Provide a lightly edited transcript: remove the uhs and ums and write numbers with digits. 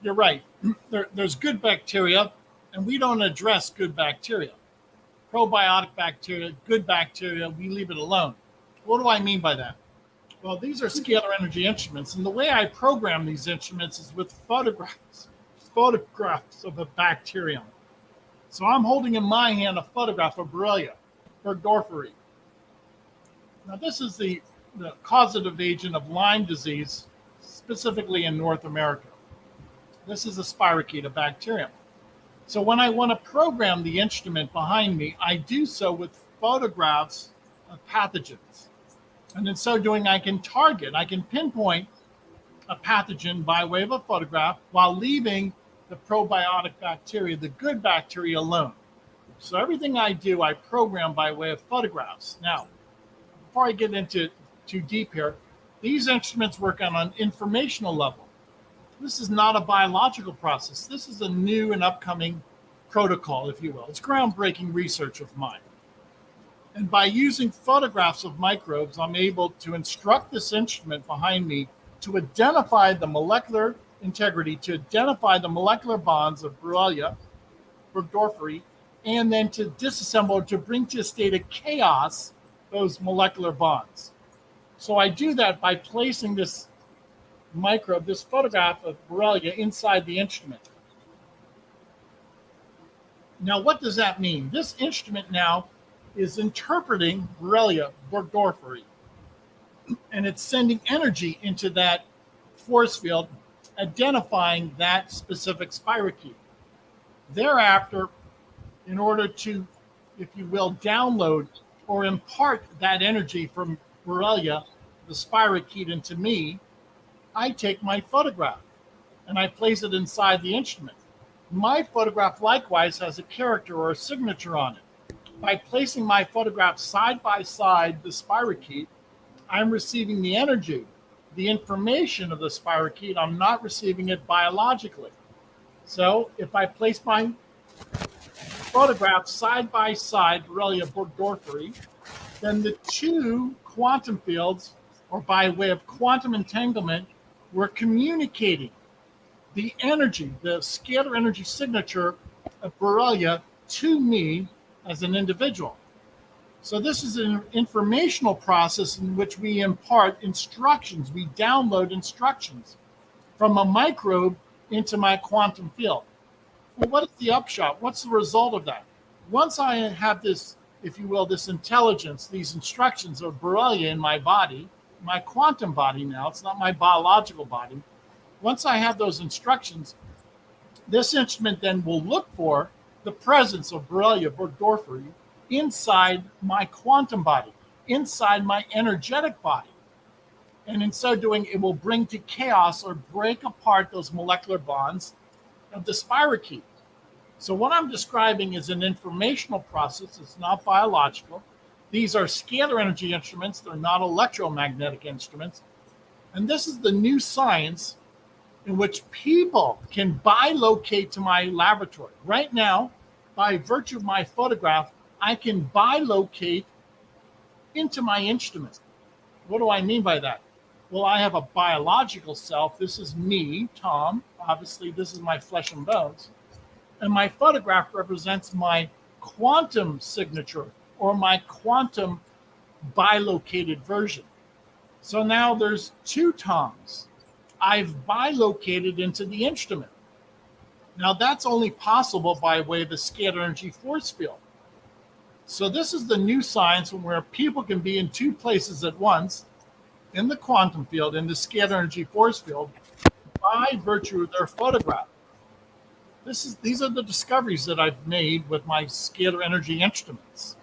you're right. There's good bacteria, and we don't address good bacteria. Probiotic bacteria, good bacteria, we leave it alone. What do I mean by that? Well, these are scalar energy instruments, and the way I program these instruments is with photographs of a bacterium. So I'm holding in my hand a photograph of Borrelia burgdorferi. Now, this is the causative agent of Lyme disease, specifically in North America. This is a spirochete, a bacterium. So when I want to program the instrument behind me, I do so with photographs of pathogens. And in so doing, I can pinpoint a pathogen by way of a photograph while leaving the probiotic bacteria, the good bacteria, alone. So everything I do, I program by way of photographs. Now, before I get into too deep here, these instruments work on an informational level. This is not a biological process. This is a new and upcoming protocol, if you will. It's groundbreaking research of mine. And by using photographs of microbes, I'm able to instruct this instrument behind me to identify the molecular integrity, to identify the molecular bonds of Borrelia burgdorferi, and then to disassemble, to bring to a state of chaos those molecular bonds. So I do that by placing this microbe, this photograph of Borrelia, inside the instrument. Now, what does that mean? This instrument now is interpreting Borrelia burgdorferi, and it's sending energy into that force field, identifying that specific spirochete. Thereafter, in order to, if you will, download or impart that energy from Borrelia, the spirochete, into me, I take my photograph and I place it inside the instrument. My photograph likewise has a character or a signature on it. By placing my photograph side by side the spirochete, I'm receiving the energy, the information of the spirochete. I'm not receiving it biologically. So if I place my photograph side by side, Borrelia burgdorferi, then the two quantum fields, or by way of quantum entanglement, we're communicating the energy, the scalar energy signature of Borrelia to me as an individual. So this is an informational process in which we impart instructions. We download instructions from a microbe into my quantum field. Well, what is the upshot? What's the result of that? Once I have this, if you will, this intelligence, these instructions of Borrelia in my body, my quantum body now, it's not my biological body. Once I have those instructions, this instrument then will look for the presence of Borrelia burgdorferi inside my quantum body, inside my energetic body. And in so doing, it will bring to chaos or break apart those molecular bonds of the spirochete. So what I'm describing is an informational process. It's not biological. These are scalar energy instruments. They're not electromagnetic instruments. And this is the new science in which people can bilocate to my laboratory. Right now, by virtue of my photograph, I can bilocate into my instrument. What do I mean by that? Well, I have a biological self. This is me, Tom. Obviously, this is my flesh and bones. And my photograph represents my quantum signature or my quantum bilocated version. So now there's two Toms. I've bilocated into the instrument. Now that's only possible by way of the scalar energy force field. So this is the new science where people can be in two places at once, in the quantum field, in the scalar energy force field, by virtue of their photograph. These are the discoveries that I've made with my scalar energy instruments.